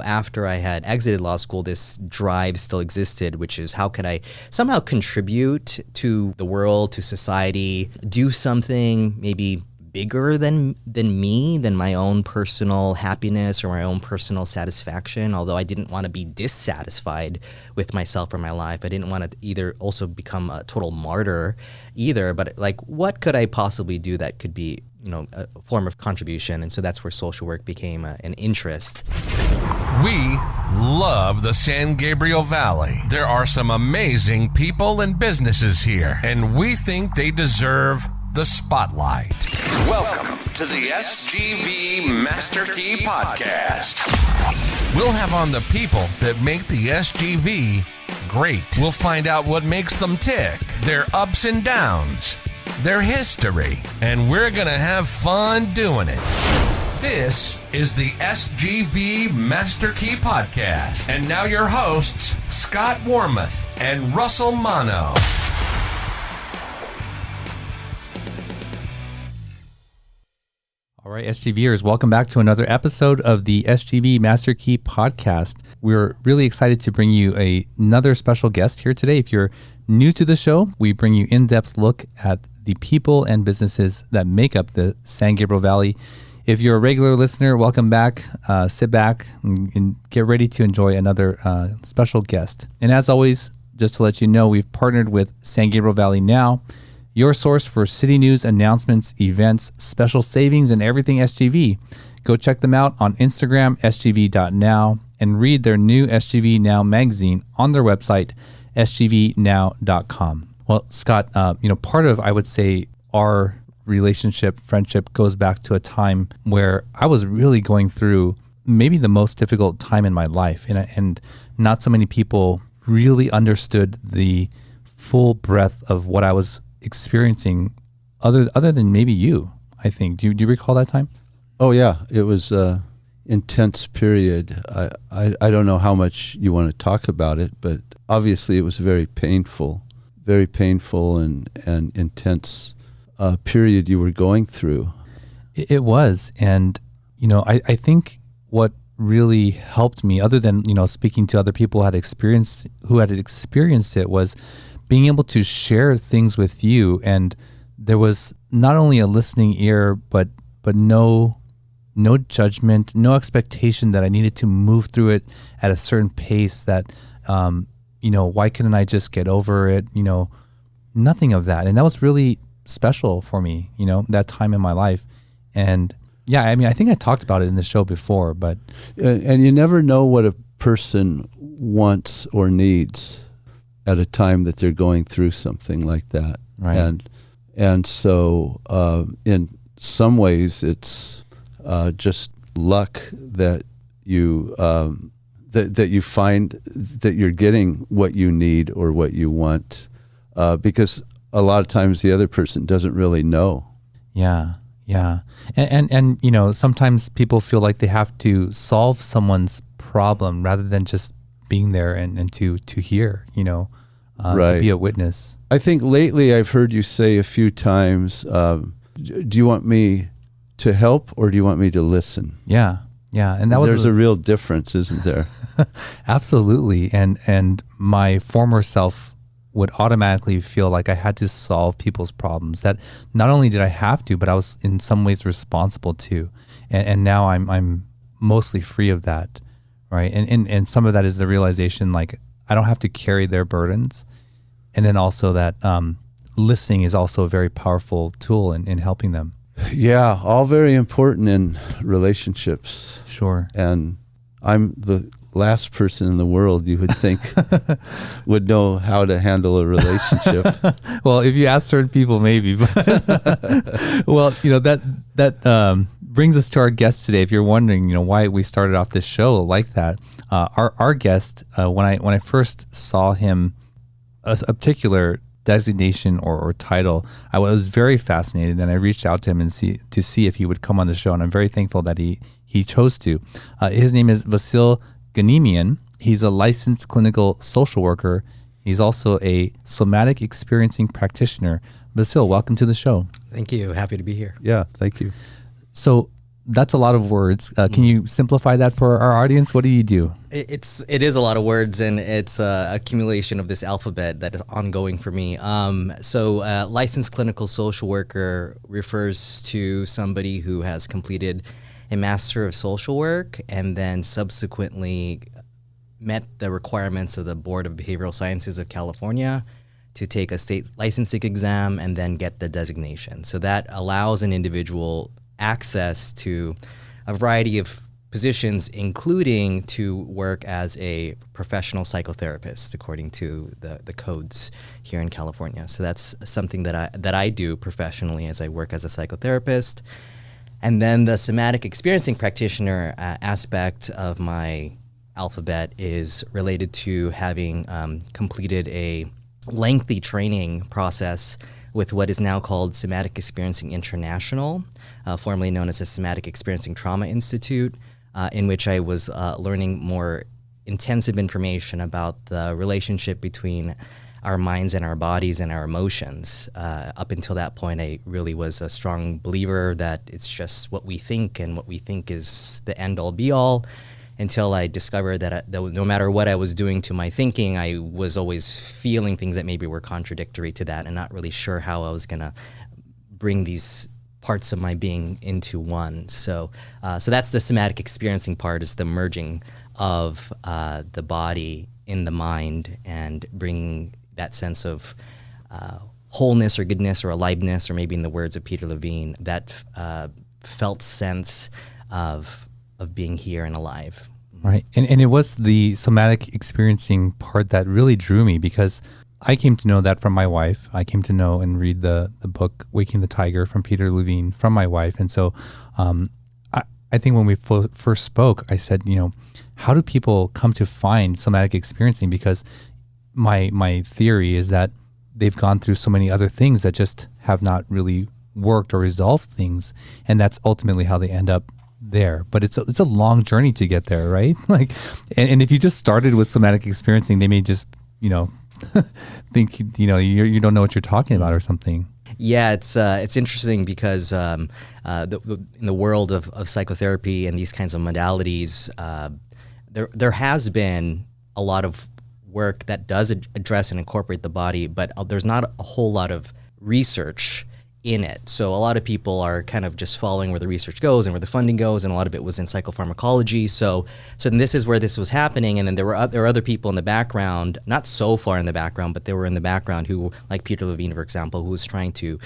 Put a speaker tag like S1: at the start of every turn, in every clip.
S1: after I had exited law school, this drive still existed, which is how could I somehow contribute to the world, to society, do something maybe bigger than me, than my own personal happiness or my own personal satisfaction. Although I didn't want to be dissatisfied with myself or my life. I didn't want to either also become a total martyr either. But like, what could I possibly do that could be, a form of contribution? And so that's where social work became an interest.
S2: We love the San Gabriel Valley. There are some amazing people and businesses here, and we think they deserve the spotlight. Welcome to the SGV Master Key Podcast. We'll have on the people that make the SGV great. We'll find out what makes them tick, their ups and downs, their history, and we're going to have fun doing it. This is the SGV Master Key Podcast. And now your hosts, Scott Warmoth and Russell Mano.
S3: All right, SGVers, welcome back to another episode of the SGV Master Key Podcast. We're really excited to bring you another special guest here today. If you're new to the show, we bring you in-depth look at the people and businesses that make up the San Gabriel Valley. If you're a regular listener, welcome back. Sit back and get ready to enjoy another special guest. And as always, just to let you know, we've partnered with San Gabriel Valley Now, your source for city news, announcements, events, special savings, and everything SGV. Go check them out on Instagram, sgv.now, and read their new SGV Now magazine on their website, sgvnow.com. Well, Scott, part of, I would say, our friendship goes back to a time where I was really going through maybe the most difficult time in my life, and not so many people really understood the full breadth of what I was experiencing other than maybe you, I think. Do you recall that time?
S4: Oh yeah, it was a intense period. I don't know how much you want to talk about it, but obviously it was very painful and intense period you were going through.
S3: It was, and I think what really helped me, other than speaking to other people who had experienced it, was being able to share things with you. And there was not only a listening ear, but no judgment, no expectation that I needed to move through it at a certain pace, that why couldn't I just get over it? Nothing of that. And that was really special for me, that time in my life. And yeah, I mean, I think I talked about it in the show before, but
S4: and you never know what a person wants or needs at a time that they're going through something like that.
S3: Right.
S4: And so in some ways it's just luck that you that you find that you're getting what you need or what you want, because a lot of times the other person doesn't really know.
S3: Yeah. And sometimes people feel like they have to solve someone's problem rather than just being there and to hear,
S4: right.
S3: To be a witness.
S4: I think lately I've heard you say a few times, do you want me to help or do you want me to listen?
S3: Yeah. And
S4: there's a real difference, isn't there?
S3: Absolutely. And my former self would automatically feel like I had to solve people's problems, that not only did I have to, but I was in some ways responsible too. And now I'm mostly free of that, right? And some of that is the realization, like, I don't have to carry their burdens. And then also that listening is also a very powerful tool in helping them.
S4: Yeah, all very important in relationships.
S3: Sure.
S4: And I'm the last person in the world you would think would know how to handle a relationship.
S3: Well, if you ask certain people, maybe. But well, that brings us to our guest today. If you're wondering, why we started off this show like that, our guest, when I first saw him, a particular designation or title, I was very fascinated, and I reached out to him and to see if he would come on the show, and I'm very thankful that he chose to. His name is Vasyl Ghanimian. He's a licensed clinical social worker. He's also a somatic experiencing practitioner. Vasyl, welcome to the show.
S1: Thank you. Happy to be here.
S4: Yeah, thank you.
S3: So that's a lot of words. Can you simplify that for our audience? What do you do?
S1: It is a lot of words, and it's a accumulation of this alphabet that is ongoing for me. So licensed clinical social worker refers to somebody who has completed a Master of Social Work and then subsequently met the requirements of the Board of Behavioral Sciences of California to take a state licensing exam and then get the designation. So that allows an individual access to a variety of positions, including to work as a professional psychotherapist, according to the codes here in California. So that's something that I do professionally as I work as a psychotherapist. And then the somatic experiencing practitioner aspect of my alphabet is related to having completed a lengthy training process with what is now called Somatic Experiencing International, formerly known as the Somatic Experiencing Trauma Institute, in which I was learning more intensive information about the relationship between our minds and our bodies and our emotions. Up until that point, I really was a strong believer that it's just what we think, and what we think is the end-all be-all, until I discovered that no matter what I was doing to my thinking, I was always feeling things that maybe were contradictory to that and not really sure how I was going to bring these parts of my being into one. So that's the somatic experiencing part, is the merging of the body in the mind and bringing that sense of wholeness or goodness or aliveness, or maybe in the words of Peter Levine, that felt sense of being here and alive.
S3: Right. And it was the somatic experiencing part that really drew me, because I came to know that from my wife. I came to know and read the book Waking the Tiger from Peter Levine from my wife. And so I think when we first spoke, I said, how do people come to find somatic experiencing? Because my theory is that they've gone through so many other things that just have not really worked or resolved things. And that's ultimately how they end up there. But it's a long journey to get there, right? Like, and if you just started with somatic experiencing, they may just, think, you don't know what you're talking about or something.
S1: Yeah, it's interesting because in the world of psychotherapy and these kinds of modalities, there has been a lot of work that does address and incorporate the body, but there's not a whole lot of research in it. So a lot of people are kind of just following where the research goes and where the funding goes, and a lot of it was in psychopharmacology. So then this is where this was happening, and then there were other people in the background, not so far in the background, but they were in the background who, like Peter Levine, for example, who was trying to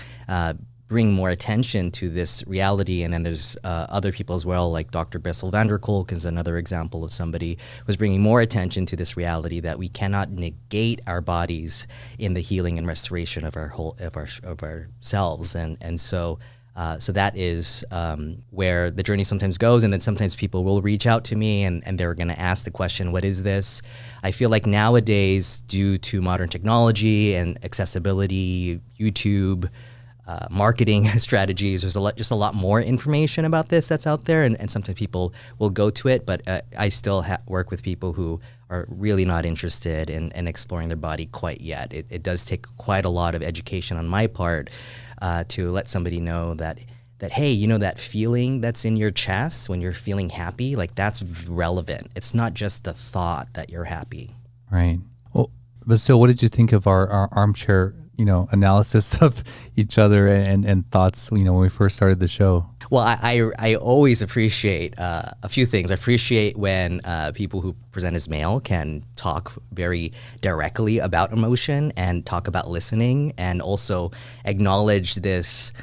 S1: bring more attention to this reality. And then there's other people as well, like Dr. Vasyl Ghanimian is another example of somebody who was bringing more attention to this reality that we cannot negate our bodies in the healing and restoration of ourselves. And so that is where the journey sometimes goes. And then sometimes people will reach out to me and they're going to ask the question, what is this? I feel like nowadays, due to modern technology and accessibility, YouTube, marketing strategies, there's just a lot more information about this that's out there, and sometimes people will go to it, but I still work with people who are really not interested in exploring their body quite yet. It does take quite a lot of education on my part to let somebody know that hey, that feeling that's in your chest when you're feeling happy, like, that's relevant. It's not just the thought that you're happy. Right.
S3: Well, Vasyl, what did you think of our armchair analysis of each other and thoughts, when we first started the show?
S1: Well, I always appreciate a few things. I appreciate when people who present as male can talk very directly about emotion and talk about listening, and also acknowledge this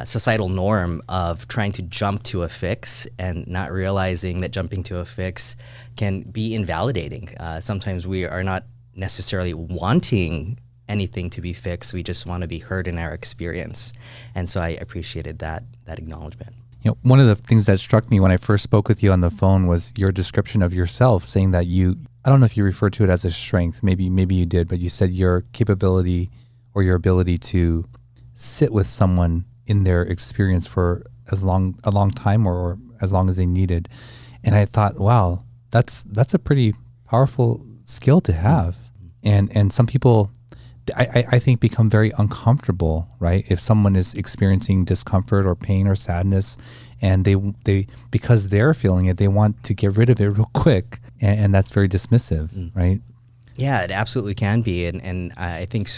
S1: societal norm of trying to jump to a fix and not realizing that jumping to a fix can be invalidating. Sometimes we are not necessarily wanting anything to be fixed. We just want to be heard in our experience. And so I appreciated that acknowledgement.
S3: One of the things that struck me when I first spoke with you on the phone was your description of yourself, saying that I don't know if you referred to it as a strength, maybe you did, but you said your capability or your ability to sit with someone in their experience for a long time or as long as they needed. And I thought, wow, that's a pretty powerful skill to have. And some people, I think become very uncomfortable, right? If someone is experiencing discomfort or pain or sadness, and they because they're feeling it, they want to get rid of it real quick, and that's very dismissive, right?
S1: Yeah, it absolutely can be, and I think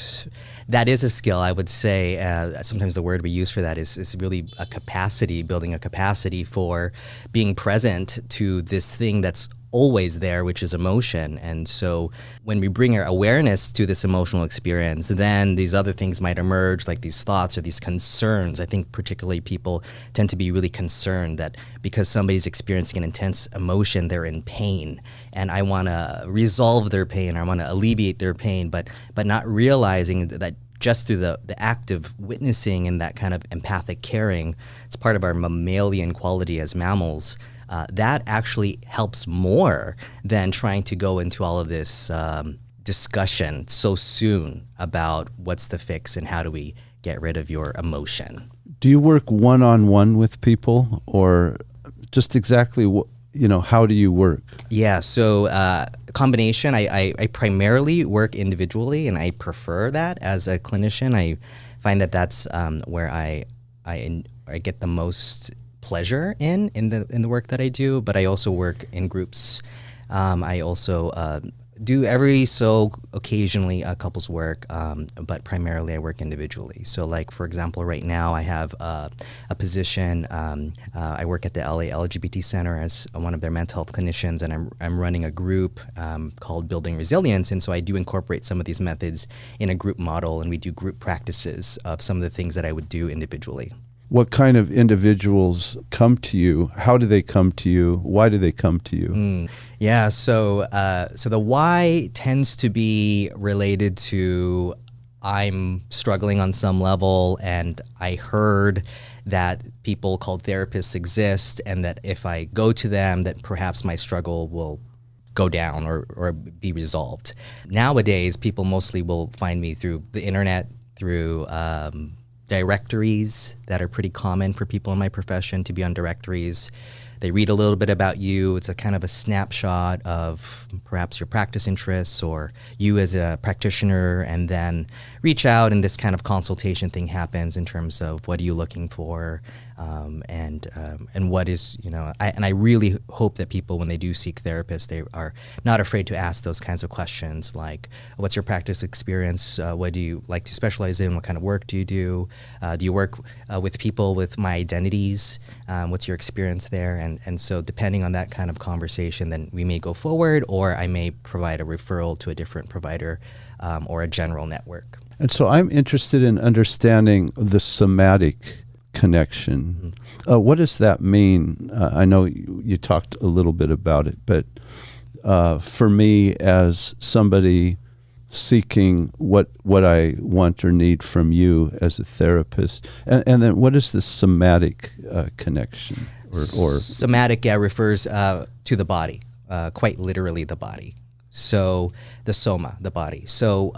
S1: that is a skill. I would say sometimes the word we use for that is really a capacity, building a capacity for being present to this thing that's always there, which is emotion. And so when we bring our awareness to this emotional experience, then these other things might emerge, like these thoughts or these concerns. I think particularly people tend to be really concerned that because somebody's experiencing an intense emotion, they're in pain. And I want to resolve their pain, or I want to alleviate their pain, but not realizing that just through the act of witnessing and that kind of empathic caring, it's part of our mammalian quality as mammals. That actually helps more than trying to go into all of this discussion so soon about what's the fix and how do we get rid of your emotion.
S4: Do you work one-on-one with people, or just exactly how do you work?
S1: Yeah, so combination. I primarily work individually, and I prefer that as a clinician. I find that that's where I get the most pleasure in the work that I do, but I also work in groups. I also do every so occasionally couples work, but primarily I work individually. So like, for example, right now I have a position, I work at the LA LGBT Center as one of their mental health clinicians, and I'm running a group called Building Resilience, and so I do incorporate some of these methods in a group model, and we do group practices of some of the things that I would do individually.
S4: What kind of individuals come to you? How do they come to you? Why do they come to you?
S1: Yeah, so the why tends to be related to I'm struggling on some level, and I heard that people called therapists exist, and that if I go to them, that perhaps my struggle will go down or be resolved. Nowadays, people mostly will find me through the internet, through directories that are pretty common for people in my profession to be on directories. They read a little bit about you. It's a kind of a snapshot of perhaps your practice interests or you as a practitioner, and then reach out, and this kind of consultation thing happens in terms of what are you looking for, and what is, I really hope that people, when they do seek therapists, they are not afraid to ask those kinds of questions, like, what's your practice experience? What do you like to specialize in? What kind of work do you do? Do you work with people with my identities? What's your experience there? And so depending on that kind of conversation, then we may go forward, or I may provide a referral to a different provider or a general network.
S4: And so I'm interested in understanding the somatic connection. What does that mean? I know you talked a little bit about it, but for me, as somebody seeking what I want or need from you as a therapist, and then what is the somatic connection? Or
S1: somatic, refers to the body, quite literally the body. So the soma, the body. So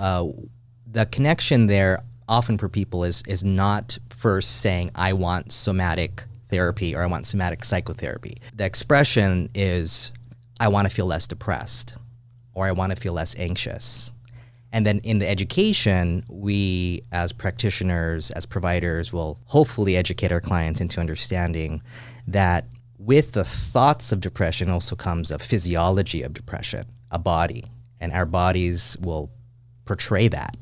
S1: the connection there often for people is not first saying, I want somatic therapy or I want somatic psychotherapy. The expression is, I want to feel less depressed, or I want to feel less anxious. And then in the education, we as practitioners, as providers, will hopefully educate our clients into understanding that with the thoughts of depression also comes a physiology of depression, a body, and our bodies will portray that.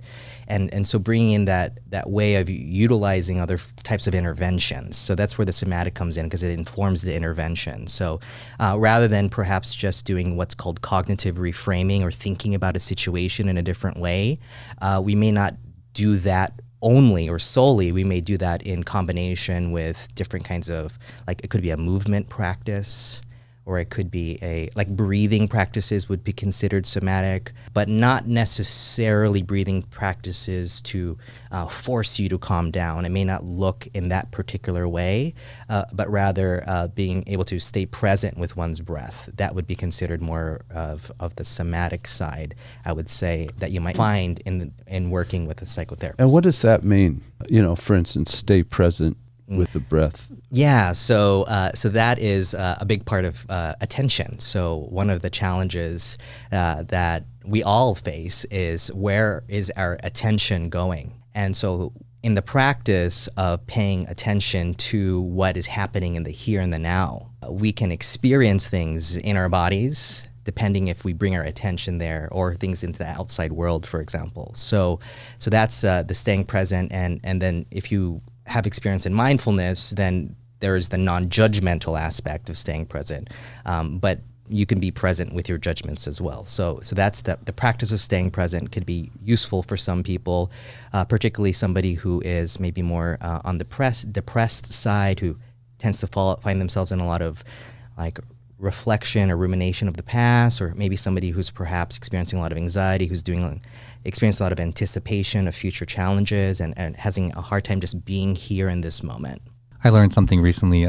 S1: And so bringing in that way of utilizing other types of interventions. So that's where the somatic comes in, because it informs the intervention. So rather than perhaps just doing what's called cognitive reframing or thinking about a situation in a different way, we may not do that only or solely. We may do that in combination with different kinds of, like, it could be a movement practice, or it could be like breathing practices would be considered somatic, but not necessarily breathing practices to force you to calm down. It may not look in that particular way, but rather being able to stay present with one's breath. That would be considered more of the somatic side, I would say, that you might find in working with a psychotherapist.
S4: And what does that mean? For instance, stay present with the breath.
S1: Yeah, so that is a big part of attention. So one of the challenges that we all face is, where is our attention going? And so in the practice of paying attention to what is happening in the here and the now, we can experience things in our bodies depending if we bring our attention there, or things into the outside world, for example. So that's the staying present. And then if you have experience in mindfulness, then there is the non-judgmental aspect of staying present. But you can be present with your judgments as well. So that's the practice of staying present could be useful for some people, particularly somebody who is maybe more on the depressed side, who tends to find themselves in a lot of like reflection or rumination of the past, or maybe somebody who's perhaps experiencing a lot of anxiety, who's experiencing a lot of anticipation of future challenges, and having a hard time just being here in this moment.
S3: I learned something recently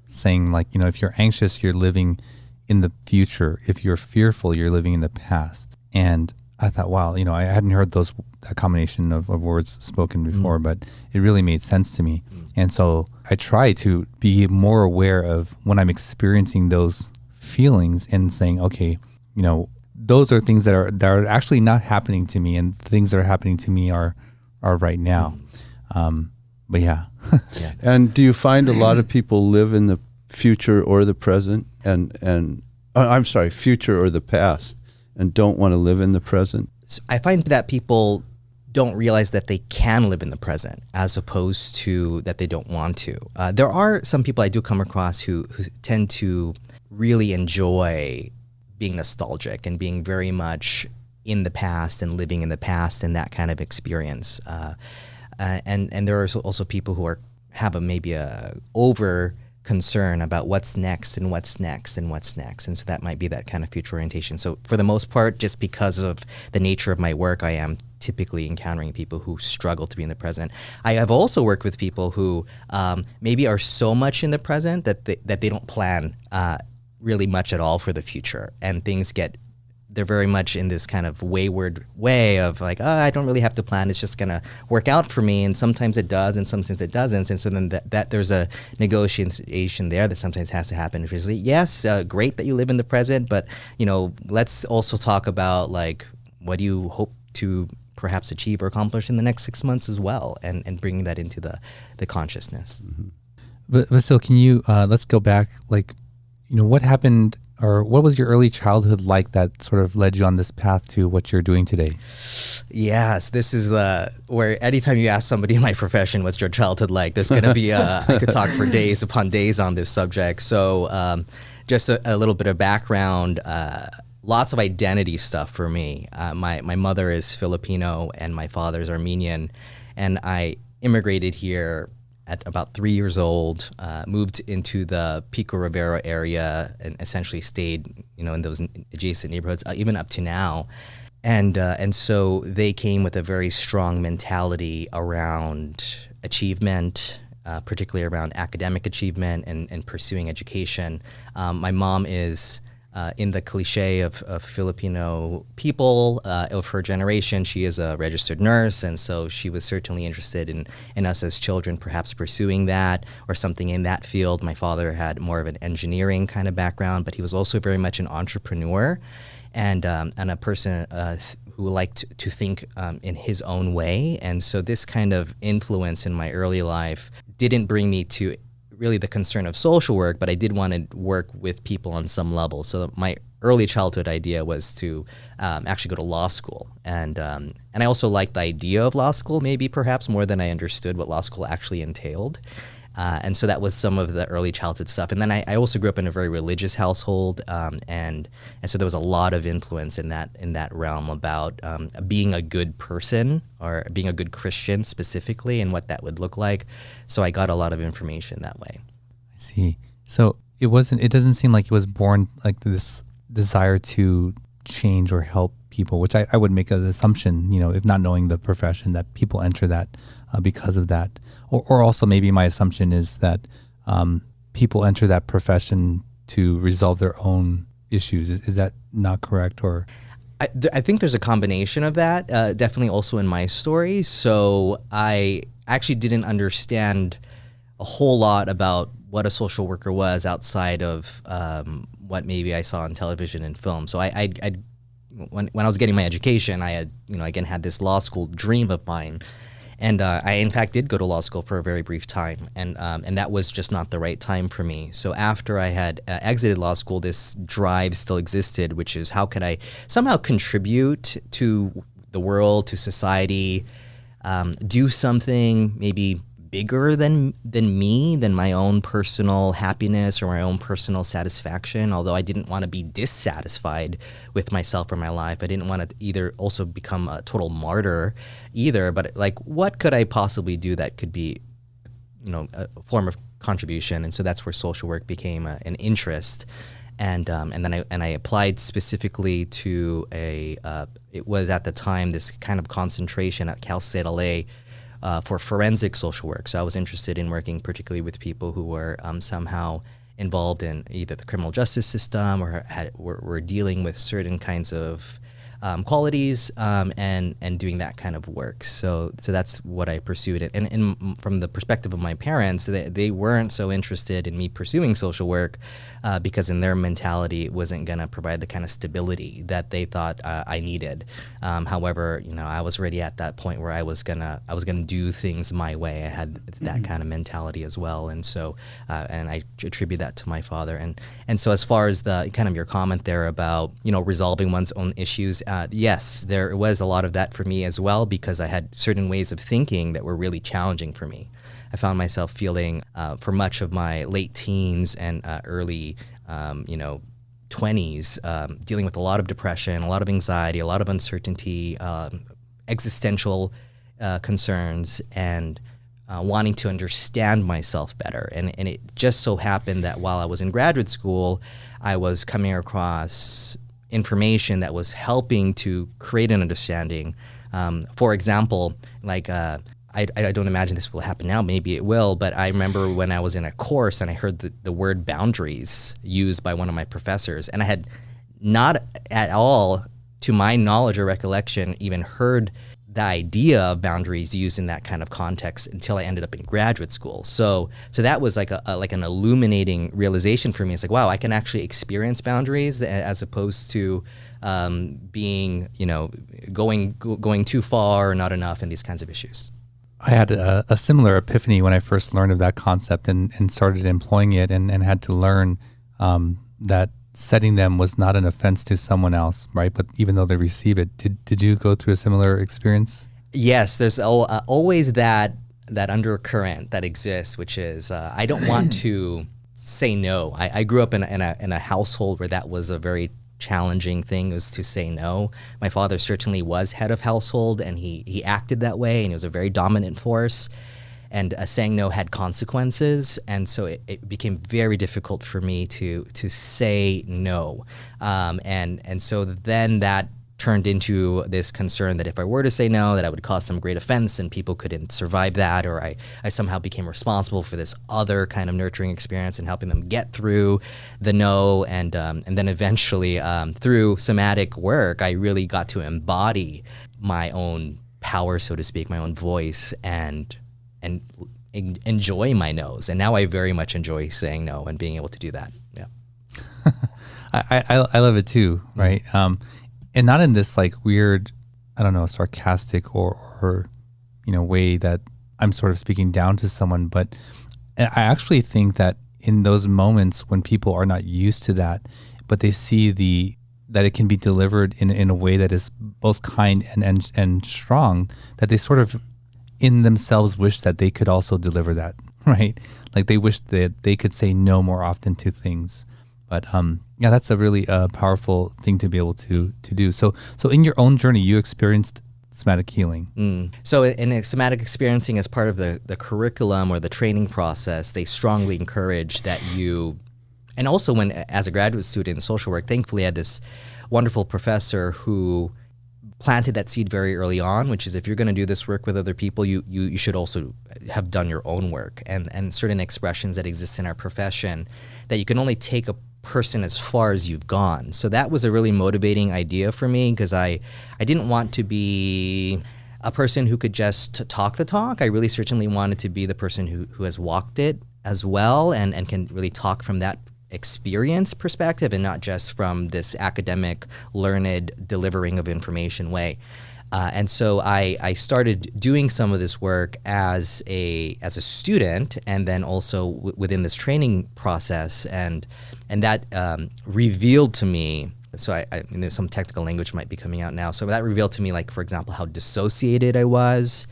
S3: saying, like, if you're anxious, you're living in the future. If you're fearful, you're living in the past. And I thought, wow, I hadn't heard that combination of words spoken before, but it really made sense to me. And so I try to be more aware of when I'm experiencing those feelings and saying, okay, those are things that are actually not happening to me, and things that are happening to me are right now. But yeah.
S4: And do you find a lot of people live in the future or the present, and future or the past, and don't want to live in the present?
S1: So I find that people don't realize that they can live in the present, as opposed to that they don't want to. There are some people I do come across who tend to really enjoy being nostalgic and being very much in the past and living in the past and that kind of experience. And there are also people who have maybe a over concern about what's next and what's next and what's next. And so that might be that kind of future orientation. So for the most part, just because of the nature of my work, I am typically encountering people who struggle to be in the present. I have also worked with people who maybe are so much in the present that they don't plan really much at all for the future, and they're very much in this kind of wayward way of like, I don't really have to plan. It's just going to work out for me. And sometimes it does, and sometimes it doesn't. And so then that there's a negotiation there that sometimes has to happen. Which is, yes, great that you live in the present, but let's also talk about like, what do you hope to perhaps achieve or accomplish in the next 6 months as well, and bringing that into the consciousness.
S4: Mm-hmm.
S3: But Vasyl, can you let's go back, like, what happened, or what was your early childhood like that sort of led you on this path to what you're doing today?
S1: Yes, this is where anytime you ask somebody in my profession, what's your childhood like, there's going to be, I could talk for days upon days on this subject. So just a little bit of background, lots of identity stuff for me. My mother is Filipino and my father is Armenian, and I immigrated here at about 3 years old, moved into the Pico Rivera area and essentially stayed, in those adjacent neighborhoods, even up to now. And so they came with a very strong mentality around achievement, particularly around academic achievement and pursuing education. My mom is in the cliche of Filipino people of her generation. She is a registered nurse, and so she was certainly interested in us as children perhaps pursuing that or something in that field. My father had more of an engineering kind of background, but he was also very much an entrepreneur and a person who liked to think in his own way. And so this kind of influence in my early life didn't bring me to really the concern of social work, but I did want to work with people on some level. So my early childhood idea was to actually go to law school. And I also liked the idea of law school, maybe perhaps more than I understood what law school actually entailed. And so that was some of the early childhood stuff. And then I also grew up in a very religious household, and so there was a lot of influence in that realm about being a good person or being a good Christian specifically, and what that would look like. So I got a lot of information that way.
S3: I see. So it doesn't seem like it was born like this desire to change or help people, which I would make an assumption, if not knowing the profession, that people enter that because of that. Or also maybe my assumption is that people enter that profession to resolve their own issues. Is that not correct? Or
S1: I think there's a combination of that, definitely also in my story. So I actually didn't understand a whole lot about what a social worker was outside of what maybe I saw on television and film. So I'd when I was getting my education, I had, again, had this law school dream of mine. And I, in fact, did go to law school for a very brief time, and that was just not the right time for me. So after I had exited law school, this drive still existed, which is how could I somehow contribute to the world, to society, do something maybe bigger than me, than my own personal happiness or my own personal satisfaction. Although I didn't want to be dissatisfied with myself or my life, I didn't want to either also become a total martyr either. But like, what could I possibly do that could be, a form of contribution? And so that's where social work became an interest. And then I applied specifically to it was at the time this kind of concentration at Cal State LA for forensic social work. So I was interested in working particularly with people who were somehow involved in either the criminal justice system or were dealing with certain kinds of qualities and doing that kind of work. So that's what I pursued. And from the perspective of my parents, they weren't so interested in me pursuing social work because in their mentality it wasn't going to provide the kind of stability that they thought I needed. However, I was already at that point where I was gonna do things my way. I had that kind of mentality as well, and so and I attribute that to my father. And so as far as the kind of your comment there about resolving one's own issues, yes, there was a lot of that for me as well, because I had certain ways of thinking that were really challenging for me. I found myself feeling for much of my late teens and early 20s, dealing with a lot of depression, a lot of anxiety, a lot of uncertainty, existential concerns, and wanting to understand myself better. And it just so happened that while I was in graduate school, I was coming across information that was helping to create an understanding. For example, like I don't imagine this will happen now, maybe it will, but I remember when I was in a course and I heard the word boundaries used by one of my professors, and I had not at all, to my knowledge or recollection, even heard the idea of boundaries used in that kind of context until I ended up in graduate school. So that was like an illuminating realization for me. It's like, wow, I can actually experience boundaries as opposed to being, going too far or not enough, and these kinds of issues.
S3: I had a similar epiphany when I first learned of that concept and started employing it and had to learn that setting them was not an offense to someone else, right? But even though they receive it, did you go through a similar experience?
S1: Yes, there's always that undercurrent that exists, which is I don't want to say no. I grew up in a household where that was a very challenging thing, was to say no. My father certainly was head of household, and he acted that way, and he was a very dominant force. And saying no had consequences, and so it became very difficult for me to say no. And so then that turned into this concern that if I were to say no, that I would cause some great offense and people couldn't survive that, or I somehow became responsible for this other kind of nurturing experience and helping them get through the no. And then eventually through somatic work, I really got to embody my own power, so to speak, my own voice, and enjoy my no's. And now I very much enjoy saying no and being able to do that. Yeah.
S3: I love it too, right? And not in this like weird, I don't know, sarcastic or way that I'm sort of speaking down to someone, but I actually think that in those moments when people are not used to that, but they see that it can be delivered in a way that is both kind and strong, that they sort of in themselves wish that they could also deliver that, right? Like they wish that they could say no more often to things. But that's a really powerful thing to be able to do. So in your own journey, you experienced somatic healing.
S1: So in somatic experiencing, as part of the curriculum or the training process, they strongly encourage that you, and also when as a graduate student in social work, thankfully I had this wonderful professor who planted that seed very early on, which is if you're going to do this work with other people, you should also have done your own work, and certain expressions that exist in our profession that you can only take a person as far as you've gone. So that was a really motivating idea for me, because I didn't want to be a person who could just talk the talk. I really certainly wanted to be the person who has walked it as well and can really talk from that experience perspective and not just from this academic, learned, delivering of information way. And so I started doing some of this work as a student, and then also within this training process, and that revealed to me. So I there's some technical language might be coming out now. So that revealed to me, like, for example, how dissociated I was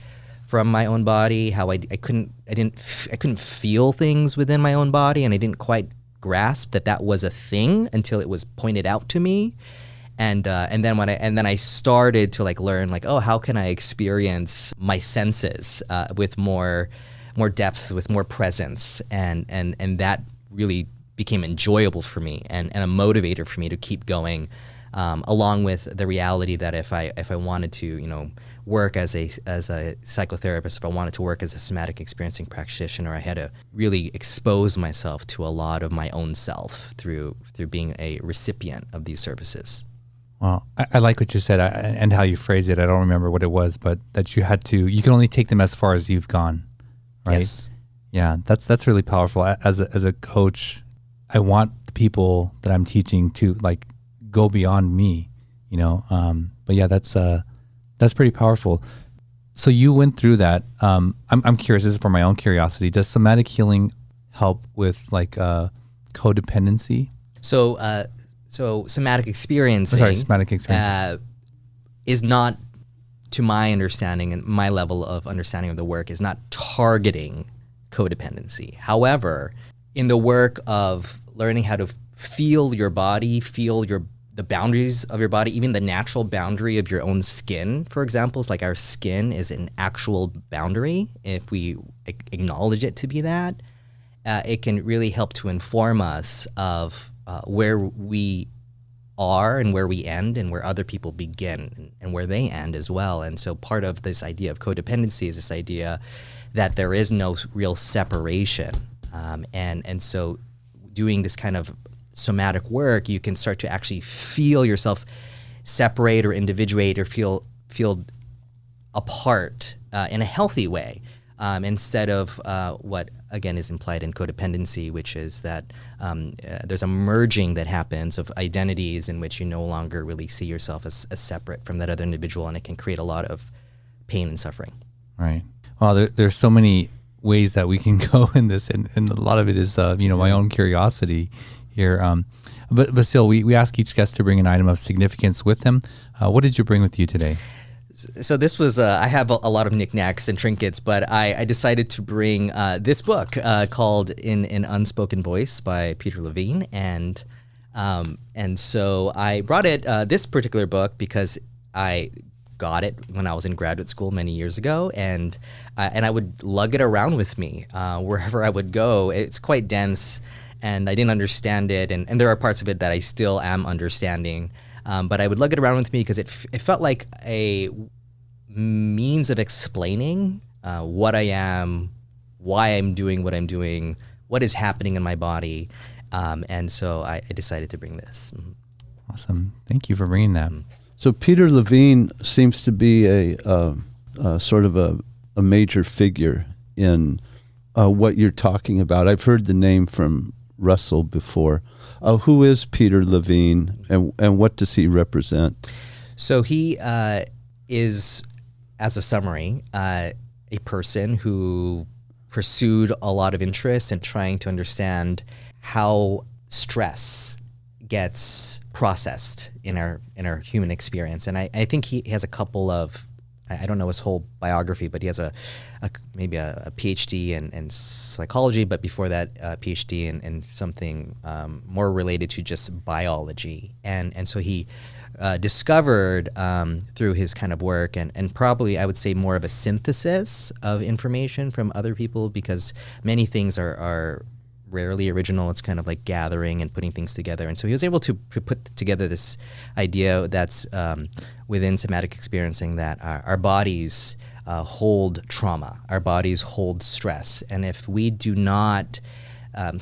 S1: from my own body, how I couldn't feel things within my own body, and I didn't quite grasp that was a thing until it was pointed out to me. And then I started to like learn, like, oh, how can I experience my senses with more depth, with more presence, and that really became enjoyable for me and a motivator for me to keep going, along with the reality that if I wanted to work as a psychotherapist, if I wanted to work as a somatic experiencing practitioner, I had to really expose myself to a lot of my own self through being a recipient of these services.
S3: Well, I like what you said and how you phrased it. I don't remember what it was, but that you can only take them as far as you've gone, right? Yes. Yeah, that's really powerful. As a coach, I want the people that I'm teaching to like go beyond me, But yeah, that's pretty powerful. So you went through that. I'm curious. This is for my own curiosity. Does somatic healing help with like codependency?
S1: So somatic experiencing, is not, to my understanding and my level of understanding of the work, is not targeting codependency. However, in the work of learning how to feel your body, the boundaries of your body, even the natural boundary of your own skin, for example, it's like our skin is an actual boundary. If we acknowledge it to be that, it can really help to inform us of where we are and where we end and where other people begin and where they end as well. And so part of this idea of codependency is this idea that there is no real separation. And so doing this kind of somatic work, you can start to actually feel yourself separate or individuate or feel apart in a healthy way, instead of what again is implied in codependency, which is that there's a merging that happens of identities in which you no longer really see yourself as separate from that other individual, and it can create a lot of pain and suffering.
S3: Right. Well, there's so many ways that we can go in this, and a lot of it is my own curiosity here. But Vasyl, we ask each guest to bring an item of significance with them. What did you bring with you today?
S1: So this was, I have a lot of knickknacks and trinkets, but I decided to bring this book called In an Unspoken Voice by Peter Levine. And so I brought this particular book because I got it when I was in graduate school many years ago, and I would lug it around with me wherever I would go. It's quite dense, and I didn't understand it, and there are parts of it that I still am understanding. But I would lug it around with me because it felt like a means of explaining what I am, why I'm doing what I'm doing, what is happening in my body. And so I decided to bring this.
S3: Awesome. Thank you for bringing that.
S4: So Peter Levine seems to be a sort of a major figure in what you're talking about. I've heard the name from Russell before. Who is Peter Levine, and what does he represent?
S1: So he is, as a summary, a person who pursued a lot of interest in trying to understand how stress gets processed in our human experience. And I think he has a couple of, I don't know his whole biography, but he has maybe a PhD in psychology, but before that, a PhD in something more related to just biology. And so he discovered through his kind of work and probably I would say more of a synthesis of information from other people, because many things are rarely original. It's kind of like gathering and putting things together. And so he was able to put together this idea that's within somatic experiencing, that our bodies hold trauma, our bodies hold stress. And if we do not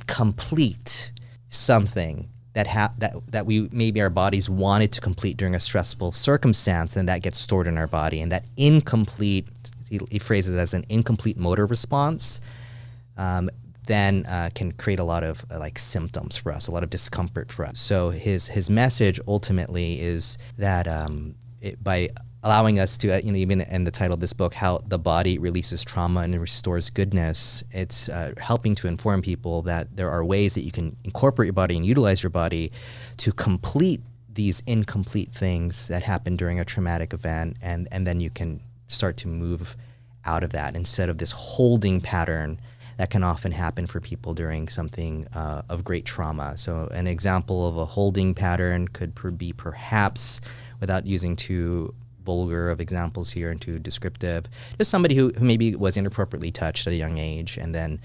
S1: complete something that we maybe our bodies wanted to complete during a stressful circumstance, then that gets stored in our body. And that incomplete, he phrases it as an incomplete motor response, then can create a lot of like symptoms for us, a lot of discomfort for us. So his message ultimately is that by allowing us to, even in the title of this book, how the body releases trauma and restores goodness, it's helping to inform people that there are ways that you can incorporate your body and utilize your body to complete these incomplete things that happen during a traumatic event, and then you can start to move out of that instead of this holding pattern that can often happen for people during something of great trauma. So an example of a holding pattern could be perhaps, without using too vulgar of examples here and too descriptive, just somebody who maybe was inappropriately touched at a young age and then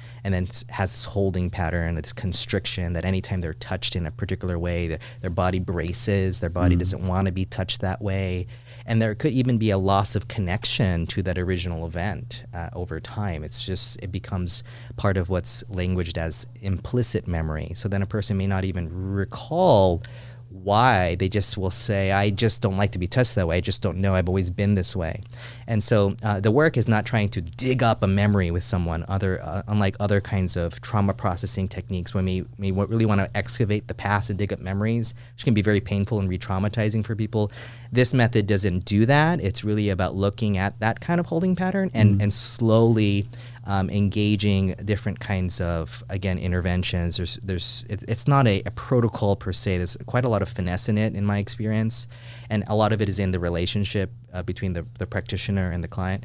S1: has this holding pattern, this constriction that anytime they're touched in a particular way, their body braces, their body doesn't want to be touched that way. And there could even be a loss of connection to that original event over time. It becomes part of what's languaged as implicit memory. So then a person may not even recall why. They just will say, I just don't like to be touched that way. I just don't know. I've always been this way. And so the work is not trying to dig up a memory with someone, unlike other kinds of trauma processing techniques when we really want to excavate the past and dig up memories, which can be very painful and re-traumatizing for people. This method doesn't do that. It's really about looking at that kind of holding pattern and slowly engaging different kinds of, again, interventions. It's not a protocol per se. There's quite a lot of finesse in my experience, and a lot of it is in the relationship between the practitioner and the client,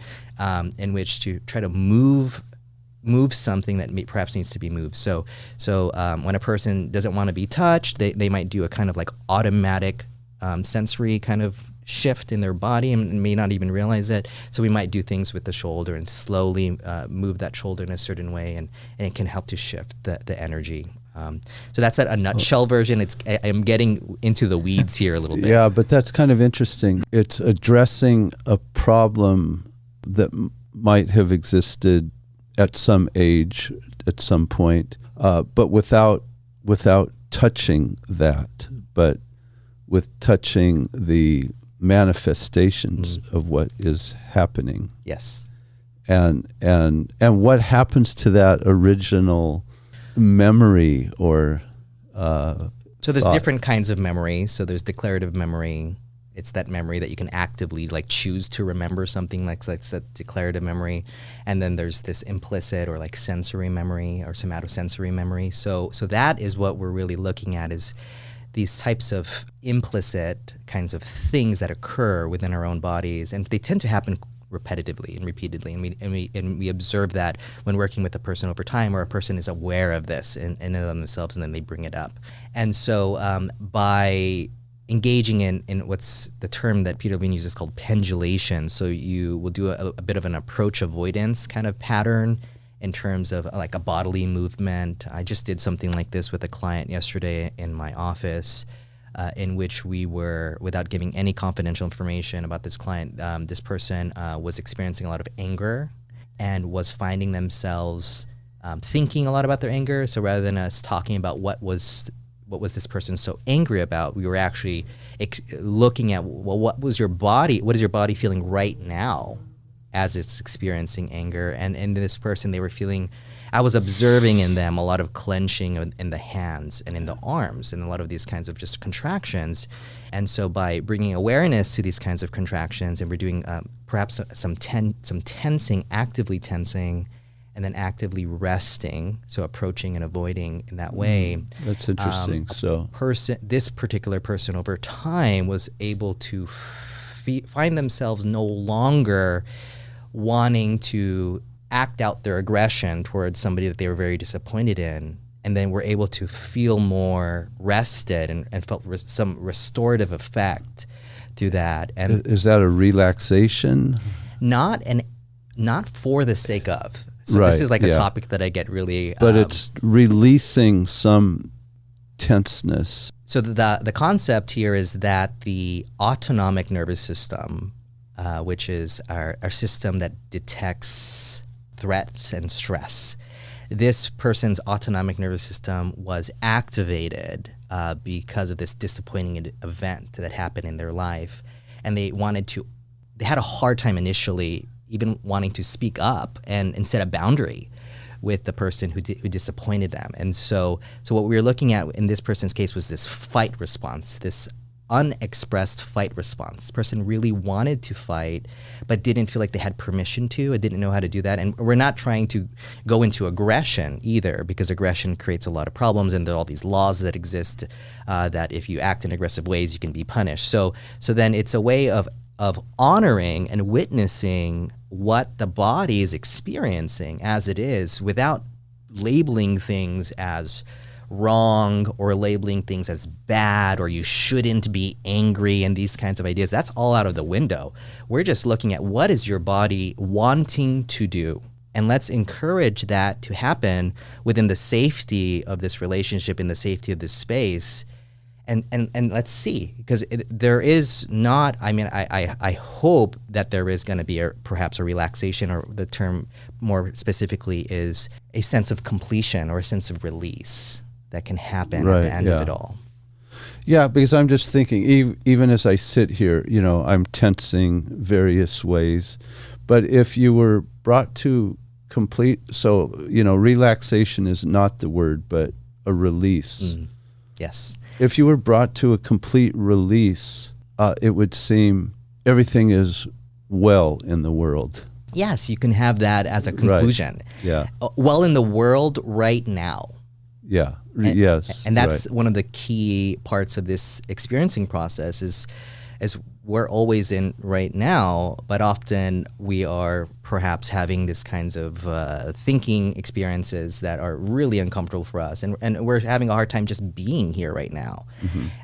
S1: in which to try to move something that perhaps needs to be moved. So when a person doesn't want to be touched, they might do a kind of like automatic sensory kind of shift in their body and may not even realize it. So we might do things with the shoulder and slowly move that shoulder in a certain way, and it can help to shift the energy. So that's a nutshell version. I'm getting into the weeds here a little bit.
S4: Yeah, but that's kind of interesting. It's addressing a problem that might have existed at some age, at some point, but without touching that, but with touching the manifestations of what is happening.
S1: Yes.
S4: And what happens to that original memory or
S1: so there's
S4: thought?
S1: Different kinds of memory. So there's declarative memory. It's that memory that you can actively like choose to remember something, like that's a declarative memory. And then there's this implicit or like sensory memory or somatosensory memory. So that is what we're really looking at, is these types of implicit kinds of things that occur within our own bodies, and they tend to happen repetitively and repeatedly, and we observe that when working with a person over time, where a person is aware of this in and of themselves, and then they bring it up. And so by engaging in what's the term that Peter Levine uses called pendulation, so you will do a bit of an approach avoidance kind of pattern in terms of like a bodily movement. I just did something like this with a client yesterday in my office, in which we were, without giving any confidential information about this client, this person was experiencing a lot of anger and was finding themselves thinking a lot about their anger. So rather than us talking about what was this person so angry about, we were actually looking at, well, what is your body feeling right now as it's experiencing anger? And this person, they were feeling, I was observing in them a lot of clenching in the hands and in the arms, and a lot of these kinds of just contractions. And so by bringing awareness to these kinds of contractions, and we're doing perhaps some tensing, actively tensing, and then actively resting, so approaching and avoiding in that way.
S4: That's interesting.
S1: This particular person over time was able to find themselves no longer wanting to act out their aggression towards somebody that they were very disappointed in, and then were able to feel more rested and felt some restorative effect through that. And
S4: is that a relaxation?
S1: Not for the sake of. So
S4: right,
S1: this is like a topic that I get really...
S4: But it's releasing some tenseness.
S1: So the concept here is that the autonomic nervous system, which is our system that detects threats and stress, this person's autonomic nervous system was activated because of this disappointing event that happened in their life. And they had a hard time initially even wanting to speak up and set a boundary. with the person who disappointed them. And so what we were looking at in this person's case was this fight response, this unexpressed fight response. This person really wanted to fight, but didn't feel like they had permission to, and didn't know how to do that. And we're not trying to go into aggression either, because aggression creates a lot of problems, and there are all these laws that exist that if you act in aggressive ways, you can be punished. So then it's a way of honoring and witnessing what the body is experiencing as it is, without labeling things as wrong or labeling things as bad or you shouldn't be angry and these kinds of ideas. That's all out of the window. We're just looking at what is your body wanting to do. And let's encourage that to happen within the safety of this relationship, in the safety of this space. And let's see, because there is not, I mean, I hope that there is going to be perhaps a relaxation, or the term more specifically is a sense of completion or a sense of release that can happen at the end of it all.
S4: Yeah, because I'm just thinking, even as I sit here, I'm tensing various ways. But if you were brought to complete, relaxation is not the word, but a release.
S1: Yes.
S4: If you were brought to a complete release, it would seem everything is well in the world.
S1: Yes, you can have that as a conclusion.
S4: Right. Yeah.
S1: Well in the world right now.
S4: Yeah.
S1: Yes. And that's one of the key parts of this experiencing process is we're always in right now, but often we are perhaps having this kinds of thinking experiences that are really uncomfortable for us. And we're having a hard time just being here right now.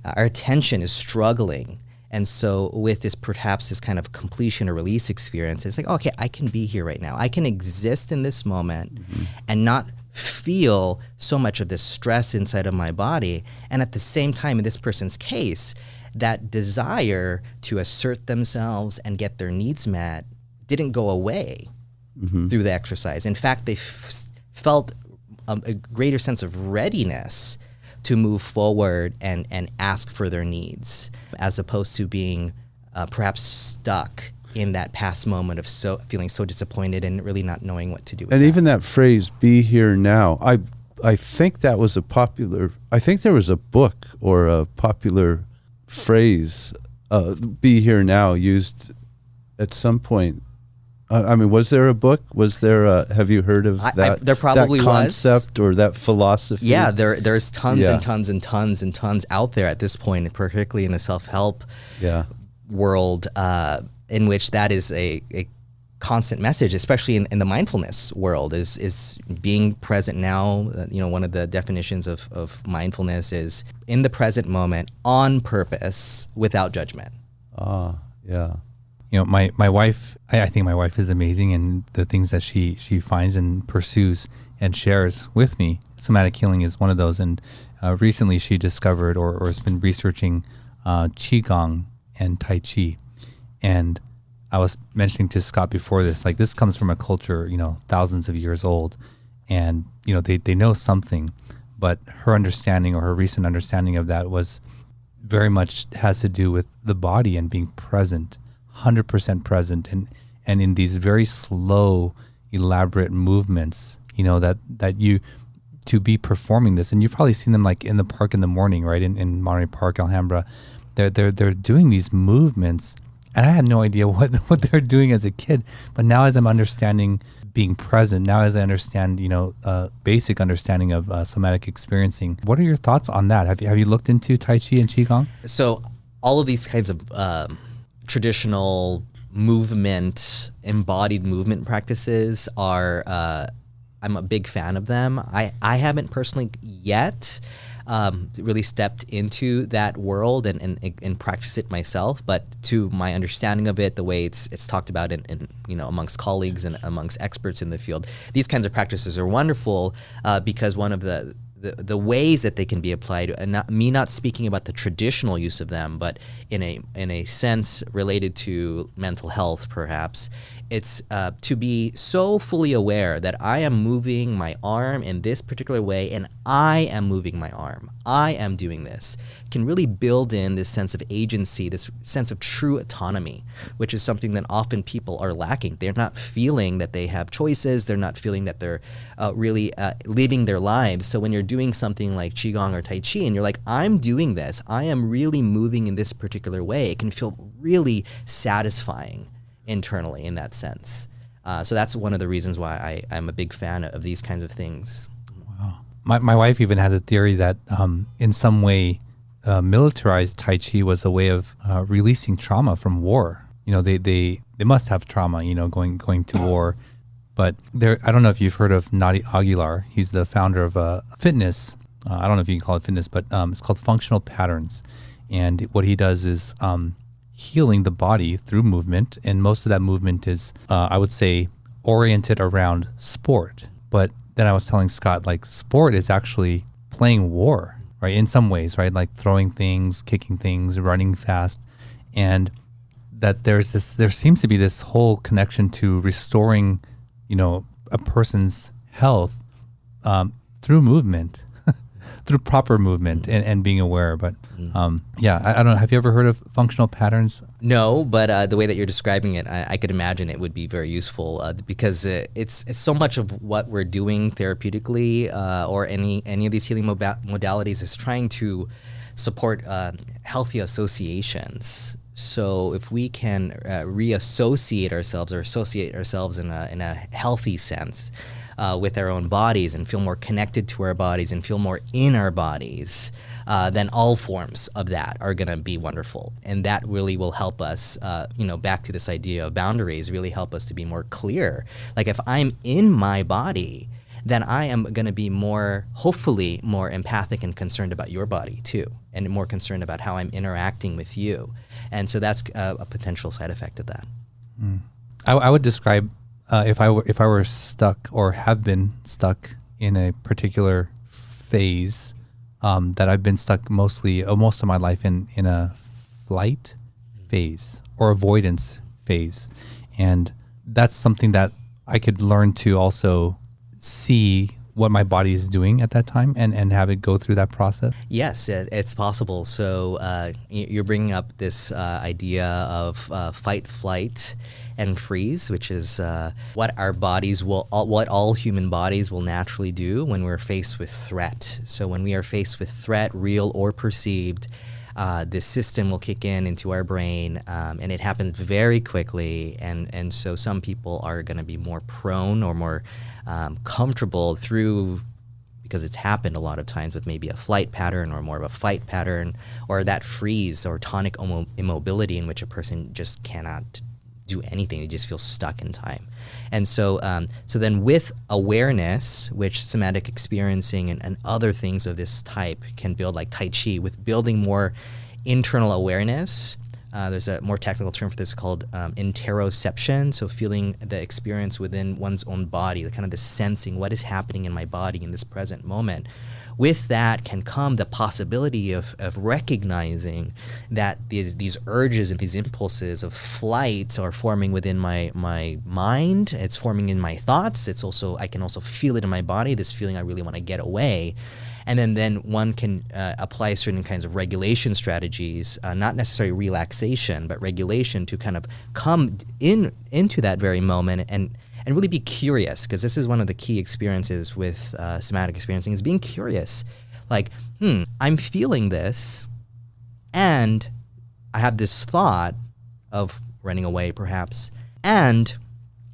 S1: Our attention is struggling. And so with this, perhaps this kind of completion or release experience, it's like, okay, I can be here right now. I can exist in this moment and not feel so much of this stress inside of my body. And at the same time, in this person's case, that desire to assert themselves and get their needs met didn't go away through the exercise. In fact, they felt a greater sense of readiness to move forward and ask for their needs, as opposed to being perhaps stuck in that past moment of feeling so disappointed and really not knowing what to do with
S4: And
S1: that.
S4: even that phrase, be here now, I think that was I think there was a book or a popular phrase, be here now, used at some point. I mean, was there a book? Was there have you heard of that?
S1: There probably
S4: that concept or that philosophy?
S1: Yeah, there's tons and tons and tons and tons out there at this point, particularly in the self-help world, in which that is a constant message, especially in the mindfulness world, is being present now. One of the definitions of mindfulness is in the present moment, on purpose, without judgment.
S4: Yeah.
S3: My wife, I think my wife is amazing, and the things that she finds and pursues and shares with me. Somatic healing is one of those. And recently she discovered or has been researching Qigong and Tai Chi. And I was mentioning to Scott before this, like, this comes from a culture, thousands of years old, and, they know something, but her understanding or her recent understanding of that was very much has to do with the body and being present, 100% present, and in these very slow, elaborate movements, that you, to be performing this, and you've probably seen them like in the park in the morning, right? In Monterey Park, Alhambra, they're doing these movements. And I had no idea what they're doing as a kid, but now as I'm understanding being present, now as I understand, basic understanding of somatic experiencing, what are your thoughts on that? Have you looked into Tai Chi and Qigong?
S1: So all of these kinds of traditional movement, embodied movement practices are, I'm a big fan of them. I haven't personally yet really stepped into that world and practiced it myself, but to my understanding of it, the way it's talked about in amongst colleagues and amongst experts in the field, these kinds of practices are wonderful because one of the the ways that they can be applied, and not speaking about the traditional use of them, but in a sense related to mental health, perhaps. It's to be so fully aware that I am moving my arm in this particular way, and I am moving my arm. I am doing this. Can really build in this sense of agency, this sense of true autonomy, which is something that often people are lacking. They're not feeling that they have choices. They're not feeling that they're really living their lives. So when you're doing something like Qigong or Tai Chi, and you're like, I'm doing this, I am really moving in this particular way, it can feel really satisfying internally in that sense. So that's one of the reasons why I'm a big fan of these kinds of things.
S3: Wow. My wife even had a theory that in some way militarized Tai Chi was a way of releasing trauma from war. They must have trauma, going to war. But I don't know if you've heard of Nadi Aguilar. He's the founder of fitness. I don't know if you can call it fitness, but it's called functional patterns. And what he does is healing the body through movement, and most of that movement is, I would say, oriented around sport. But then I was telling Scott, like, sport is actually playing war, right? In some ways, right? Like throwing things, kicking things, running fast, and that there seems to be this whole connection to restoring, a person's health through movement. Through proper movement and being aware. But I don't know. Have you ever heard of functional patterns?
S1: No, but the way that you're describing it, I could imagine it would be very useful because it's so much of what we're doing therapeutically or any of these healing modalities is trying to support healthy associations. So if we can reassociate ourselves or associate ourselves in a healthy sense, with our own bodies and feel more connected to our bodies and feel more in our bodies, then all forms of that are going to be wonderful. And that really will help us, back to this idea of boundaries, really help us to be more clear. Like if I'm in my body, then I am going to be hopefully more empathic and concerned about your body too, and more concerned about how I'm interacting with you. And so that's a potential side effect of that.
S3: I would describe if I were stuck or have been stuck in a particular phase that I've been stuck most of my life in a flight phase or avoidance phase, and that's something that I could learn to also see what my body is doing at that time and have it go through that process?
S1: Yes, it's possible. So you're bringing up this idea of fight, flight, and freeze, which is what all human bodies will naturally do when we're faced with threat. So when we are faced with threat, real or perceived, this system will kick into our brain, and it happens very quickly. And so some people are going to be more prone or more comfortable because it's happened a lot of times with maybe a flight pattern or more of a fight pattern, or that freeze or tonic immobility in which a person just cannot do anything. They just feel stuck in time. And so then with awareness, which somatic experiencing and other things of this type can build, like Tai Chi, with building more internal awareness, there's a more technical term for this called interoception, so feeling the experience within one's own body, the kind of the sensing what is happening in my body in this present moment. With that can come the possibility of recognizing that these urges and these impulses of flight are forming within my mind. It's forming in my thoughts. I can also feel it in my body, this feeling I really want to get away. And then one can apply certain kinds of regulation strategies, not necessarily relaxation, but regulation, to kind of come into that very moment and really be curious, because this is one of the key experiences with somatic experiencing, is being curious. Like, I'm feeling this, and I have this thought of running away, perhaps, and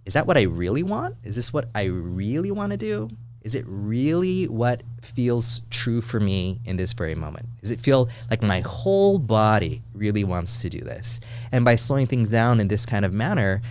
S1: is that what I really want? Is this what I really want to do? Is it really what feels true for me in this very moment? Does it feel like my whole body really wants to do this? And by slowing things down in this kind of manner,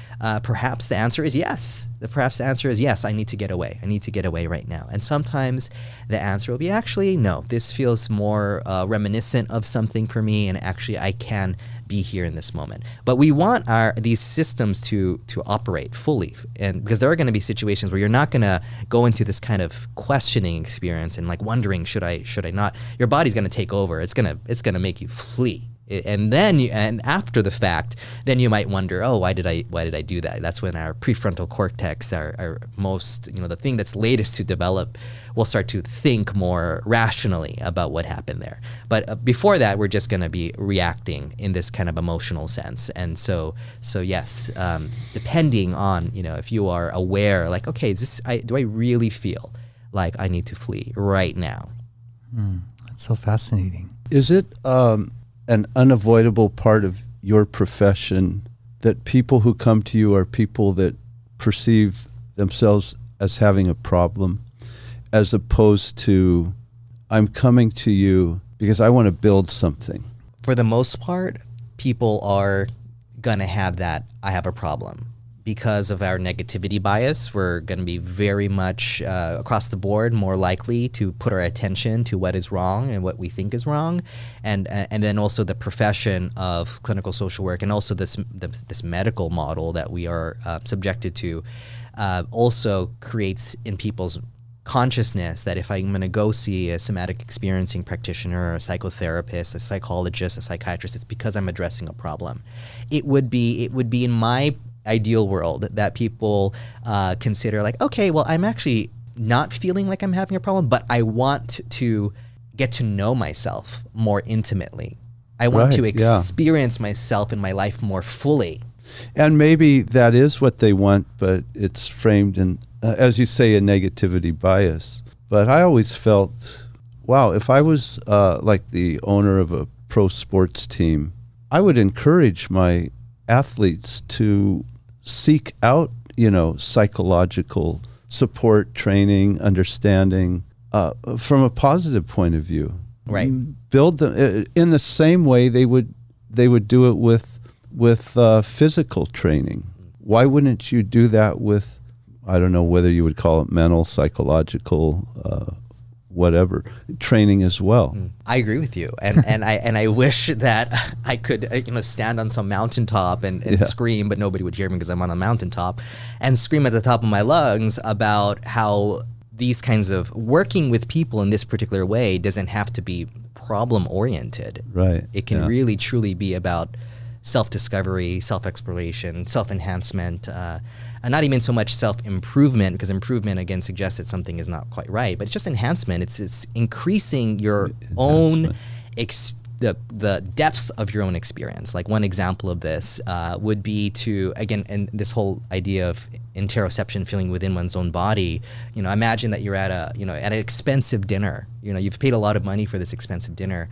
S1: perhaps the answer is yes. Perhaps the answer is yes, I need to get away. I need to get away right now. And sometimes the answer will be, actually, no, this feels more reminiscent of something for me, and actually I can be here in this moment. But we want these systems to operate fully, and because there are going to be situations where you're not going to go into this kind of questioning experience and like wondering, should I not? Your body's going to take over. It's going to make you flee. And then and after the fact, then you might wonder, oh, why did I do that? That's when our prefrontal cortex, our most, the thing that's latest to develop, will start to think more rationally about what happened there. But before that, we're just going to be reacting in this kind of emotional sense. And so yes, depending on, if you are aware, like, okay, do I really feel like I need to flee right now?
S3: That's so fascinating.
S4: Is it an unavoidable part of your profession that people who come to you are people that perceive themselves as having a problem, as opposed to, I'm coming to you because I want to build something?
S1: For the most part, people are going to have that, I have a problem. Because of our negativity bias, we're going to be very much across the board more likely to put our attention to what is wrong and what we think is wrong, and then also the profession of clinical social work, and also this medical model that we are subjected to, also creates in people's consciousness that if I'm going to go see a somatic experiencing practitioner, a psychotherapist, a psychologist, a psychiatrist, it's because I'm addressing a problem. It would be in my ideal world that people consider like, okay, well, I'm actually not feeling like I'm having a problem, but I want to get to know myself more intimately. I want to experience myself in my life more fully.
S4: And maybe that is what they want, but it's framed in, as you say, a negativity bias. But I always felt, wow, if I was like the owner of a pro sports team, I would encourage my athletes to seek out, psychological support, training, understanding, from a positive point of view.
S1: Right.
S4: Build them in the same way they would do it with physical training. Why wouldn't you do that with, I don't know whether you would call it mental, psychological, whatever, training as well?
S1: I agree with you, and I wish that I could stand on some mountaintop and scream, but nobody would hear me because I'm on a mountaintop, and scream at the top of my lungs about how these kinds of working with people in this particular way doesn't have to be problem oriented.
S4: Right.
S1: It can really truly be about self-discovery, self-exploration, self-enhancement, and not even so much self-improvement, because improvement again suggests that something is not quite right, but it's just enhancement. It's increasing your own the depth of your own experience. Like one example of this would be to, again, and this whole idea of interoception, feeling within one's own body. Imagine that you're at an expensive dinner. You've paid a lot of money for this expensive dinner.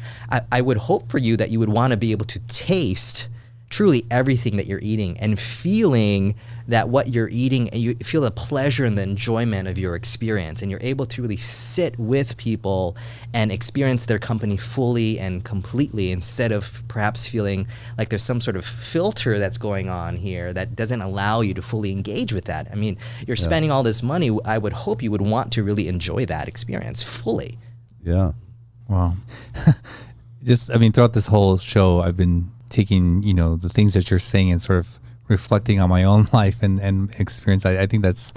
S1: I would hope for you that you would want to be able to taste truly everything that you're eating, and feeling that what you're eating, and you feel the pleasure and the enjoyment of your experience, and you're able to really sit with people and experience their company fully and completely, instead of perhaps feeling like there's some sort of filter that's going on here that doesn't allow you to fully engage with that. I mean, you're spending all this money. I would hope you would want to really enjoy that experience fully.
S4: Yeah.
S3: Wow. Throughout this whole show, I've been taking, the things that you're saying and sort of reflecting on my own life and experience. I think that's,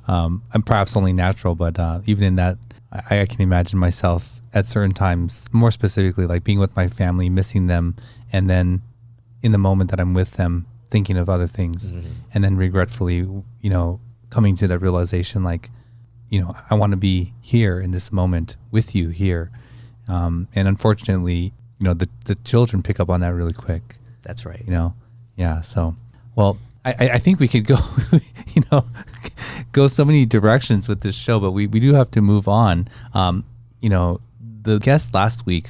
S3: I'm perhaps only natural, but even in that, I can imagine myself at certain times, more specifically, like being with my family, missing them, and then in the moment that I'm with them, thinking of other things, and then regretfully, coming to that realization, like, I want to be here in this moment with you here. And unfortunately, the children pick up on that really quick.
S1: That's right.
S3: Yeah. So, well, I think we could go, go so many directions with this show, but we do have to move on. The guest last week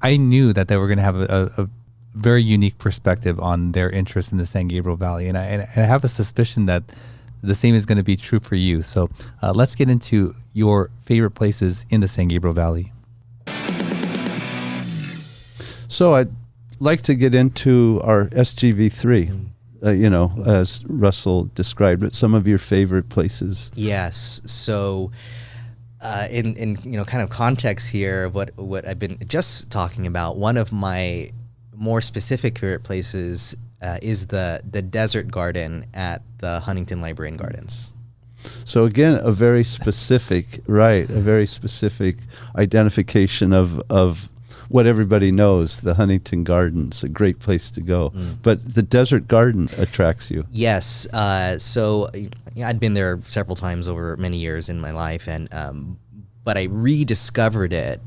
S3: I knew that they were going to have a very unique perspective on their interest in the San Gabriel Valley. And I have a suspicion that the same is going to be true for you. So let's get into your favorite places in the San Gabriel Valley.
S4: So I'd like to get into our SGV3, as Russell described it, some of your favorite places.
S1: Yes. So in kind of context here of what I've been just talking about, one of my more specific favorite places is the desert garden at the Huntington Library and Gardens.
S4: So again, a very specific, right, a very specific identification of what everybody knows, the Huntington Gardens, a great place to go. But the desert garden attracts you.
S1: Yes. So I'd been there several times over many years in my life, and but I rediscovered it,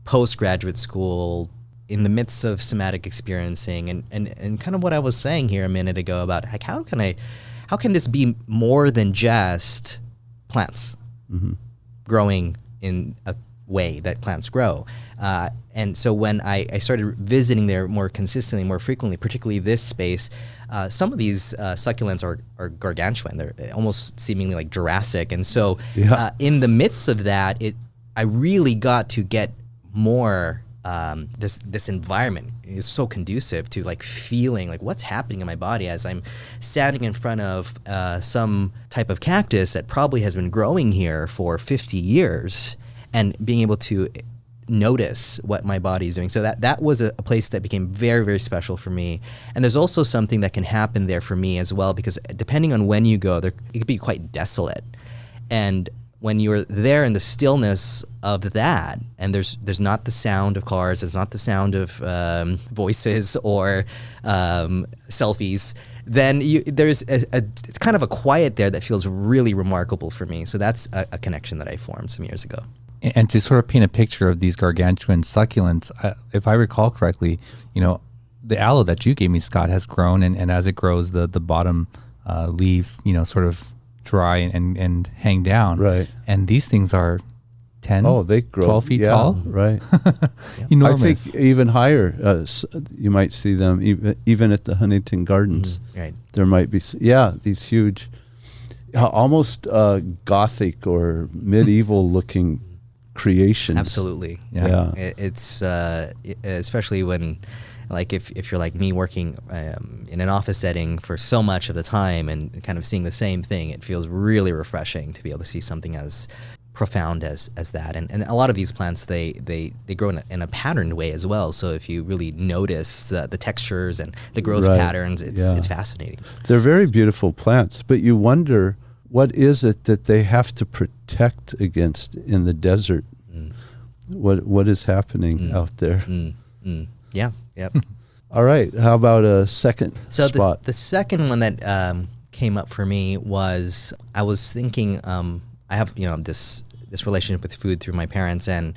S1: post-graduate school, in the midst of somatic experiencing, and kind of what I was saying here a minute ago about like how can this be more than just plants growing in a way that plants grow. And so when I started visiting there more consistently, more frequently, particularly this space, some of these succulents are gargantuan. They're almost seemingly like Jurassic. And so in the midst of that, I really got to get more this environment is so conducive to like feeling like what's happening in my body as I'm standing in front of some type of cactus that probably has been growing here for 50 years and being able to notice what my body is doing. So that was a place that became very, very special for me. And there's also something that can happen there for me as well, because depending on when you go, it could be quite desolate. And when you're there in the stillness of that, and there's not the sound of cars, there's not the sound of voices or selfies, then there's it's kind of a quiet there that feels really remarkable for me. So that's a connection that I formed some years ago.
S3: And to sort of paint a picture of these gargantuan succulents, if I recall correctly, the aloe that you gave me, Scott, has grown, and as it grows, the bottom leaves, sort of dry and hang down. Right. And these things are 10,
S4: they grow
S3: 12 feet tall.
S4: Right.
S3: Enormous.
S4: I think even higher. You might see them even at the Huntington Gardens.
S1: Right.
S4: There might be, these huge, almost Gothic or medieval looking creations.
S1: Absolutely.
S3: Yeah.
S1: It's especially when, like, if you're like me working in an office setting for so much of the time and kind of seeing the same thing, it feels really refreshing to be able to see something as profound as that. And a lot of these plants, they grow in a patterned way as well. So if you really notice the textures and the growth patterns, it's fascinating.
S4: They're very beautiful plants, but you wonder, what is it that they have to protect against in the desert? What is happening out there?
S1: Yeah. Yep.
S4: All right. How about a second spot?
S1: The second one that came up for me was, I was thinking, I have this relationship with food through my parents, and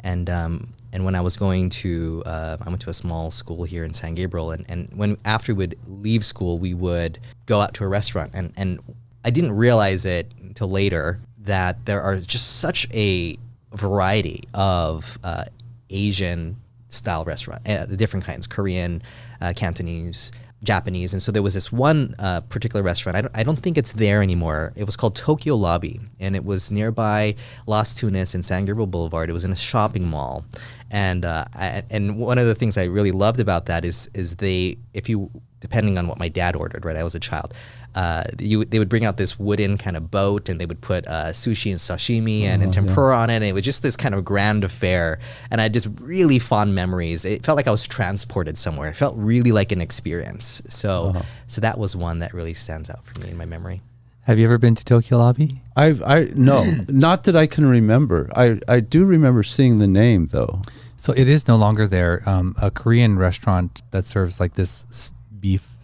S1: when I was going to I went to a small school here in San Gabriel, and after we'd leave school, we would go out to a restaurant, and I didn't realize it until later that there are just such a variety of Asian style restaurant, the different kinds, Korean, Cantonese, Japanese. And so there was this one particular restaurant, I don't think it's there anymore. It was called Tokyo Lobby, and it was nearby Las Tunas and San Gabriel Boulevard. It was in a shopping mall. And one of the things I really loved about that is depending on what my dad ordered, right? I was a child. They would bring out this wooden kind of boat, and they would put sushi and sashimi and tempura on it, and it was just this kind of grand affair. And I had just really fond memories. It felt like I was transported somewhere. It felt really like an experience. So that was one that really stands out for me in my memory.
S3: Have you ever been to Tokyo Lobby?
S4: No, not that I can remember. I do remember seeing the name though.
S3: So it is no longer there. A Korean restaurant that serves like this beef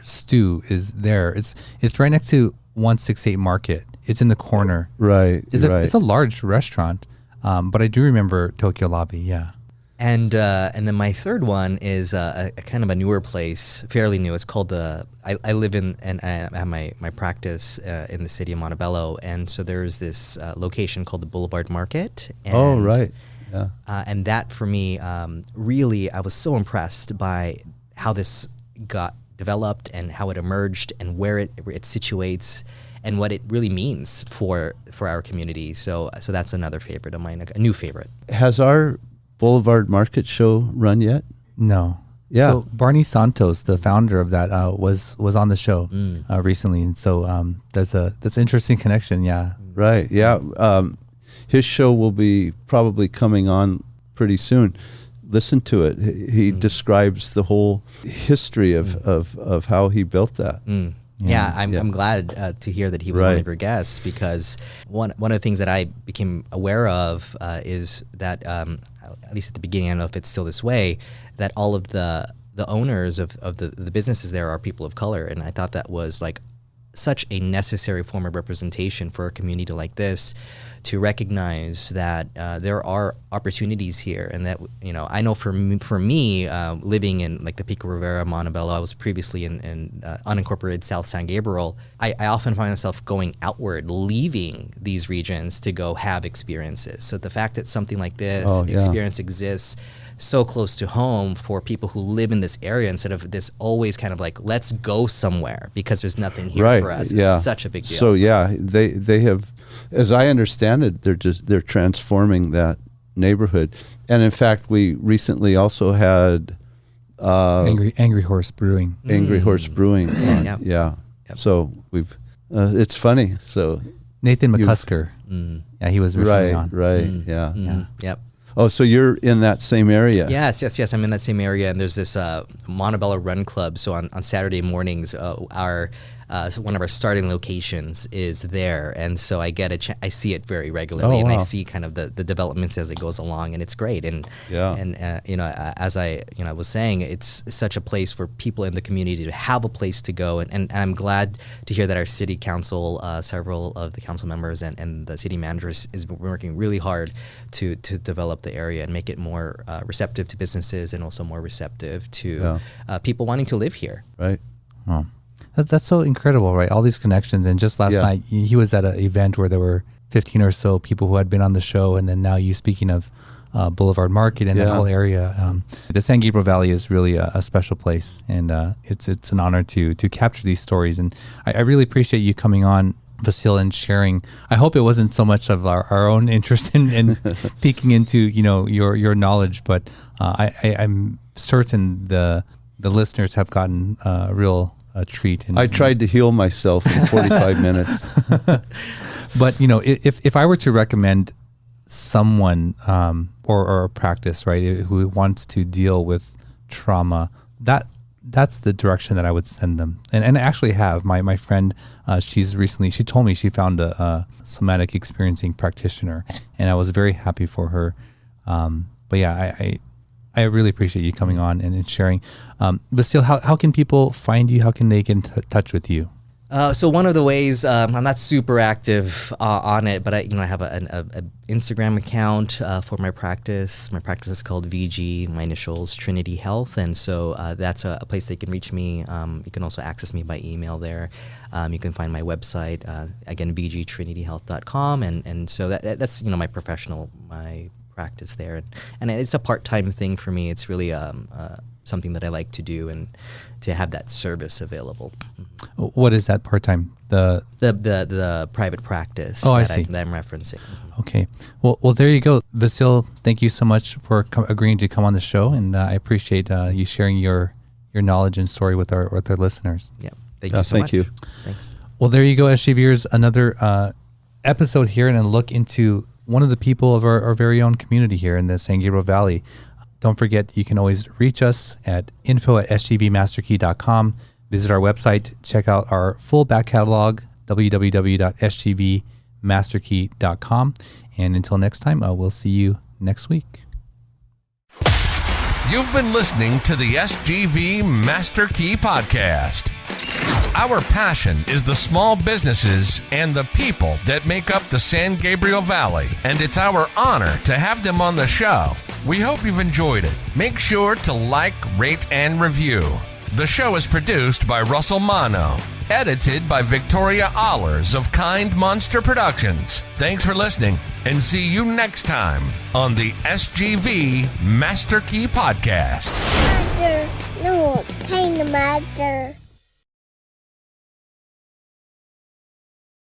S3: stew is there. It's right next to 168 Market. It's in the corner.
S4: Right.
S3: It's a large restaurant, but I do remember Tokyo Lobby. Yeah.
S1: And then my third one is a kind of a newer place, fairly new. It's called I live in, and I have my practice in the city of Montebello, and so there's this location called the Boulevard Market. And,
S4: right. Yeah.
S1: And that for me, really, I was so impressed by how this got developed and how it emerged and where it situates and what it really means for our community. So that's another favorite of mine, a new favorite.
S4: Has our Boulevard Market show run yet?
S3: No.
S4: Yeah.
S3: So Barney Santos, the founder of that, was on the show recently, and so that's an interesting connection. Yeah.
S4: Right. Yeah. His show will be probably coming on pretty soon. Listen to it. He describes the whole history of how he built that.
S1: Yeah, I'm glad to hear that he was one of your guests, because one of the things that I became aware of is that, at least at the beginning, I don't know if it's still this way, that all of the owners of the businesses there are people of color. And I thought that was like such a necessary form of representation for a community like this, to recognize that there are opportunities here, and that, you know, I know for me living in like the Pico Rivera, Montebello, I was previously in unincorporated South San Gabriel. I often find myself going outward, leaving these regions to go have experiences. So the fact that something like this experience exists so close to home for people who live in this area, instead of this always kind of like, let's go somewhere because there's nothing here for us. It's such a big deal.
S4: So they have, as I understand it, they're transforming that neighborhood. And in fact, we recently also had
S3: Angry Horse Brewing.
S4: Angry Horse Brewing. Yep. So we've it's funny. So
S3: Nathan McCusker. Yeah, he was recently on.
S1: Yep.
S4: Oh, so you're in that same area?
S1: Yes. I'm in that same area, and there's this Montebello Run Club. So on Saturday mornings, so one of our starting locations is there, and so I get I see it very regularly, and I see kind of the developments as it goes along, and it's great. And you know, as I was saying, it's such a place for people in the community to have a place to go, and I'm glad to hear that our city council, several of the council members and the city managers is working really hard to develop the area and make it more receptive to businesses, and also more receptive to people wanting to live here.
S4: Right.
S3: Oh. That's so incredible, right? All these connections. And just last night, he was at an event where there were 15 or so people who had been on the show. And then now you speaking of Boulevard Market and that whole area. The San Gabriel Valley is really a special place. And it's an honor to capture these stories. And I really appreciate you coming on, Vasyl, and sharing. I hope it wasn't so much of our own interest in peeking into, your knowledge, but I'm certain the listeners have gotten a treat.
S4: I tried to heal myself in 45 minutes.
S3: But, if I were to recommend someone or a practice, right, who wants to deal with trauma, that's the direction that I would send them. And I actually have. My friend, she told me she found a somatic experiencing practitioner, and I was very happy for her. But yeah, I really appreciate you coming on and sharing. Vasyl, how can people find you? How can they get in touch with you?
S1: So one of the ways, I'm not super active on it, but I have an Instagram account for my practice. My practice is called VG, my initials, Trinity Health. And so that's a place they can reach me. You can also access me by email there. You can find my website, again, vgtrinityhealth.com. And so that's, my my practice there, and it's a part-time thing for me. It's really something that I like to do, and to have that service available.
S3: What is that part-time?
S1: The private practice.
S3: Oh, I see.
S1: That I'm referencing.
S3: Okay. Well, there you go, Vasyl. Thank you so much for agreeing to come on the show, and I appreciate you sharing your knowledge and story with our listeners.
S1: Yeah. Thank you so much.
S4: Thank you.
S1: Thanks.
S3: Well, there you go, SGVers. Another episode here, and a look into one of the people of our very own community here in the San Gabriel Valley. Don't forget, you can always reach us at info@sgvmasterkey.com. Visit our website, check out our full back catalog, www.sgvmasterkey.com. And until next time, we'll see you next week.
S2: You've been listening to the SGV Master Key Podcast. Our passion is the small businesses and the people that make up the San Gabriel Valley, and it's our honor to have them on the show. We hope you've enjoyed it. Make sure to like, rate, and review. The show is produced by Russell Mano, edited by Victoria Allers of Kind Monster Productions. Thanks for listening, and see you next time on the SGV Master Key Podcast.
S5: Mother, no, kind of mother.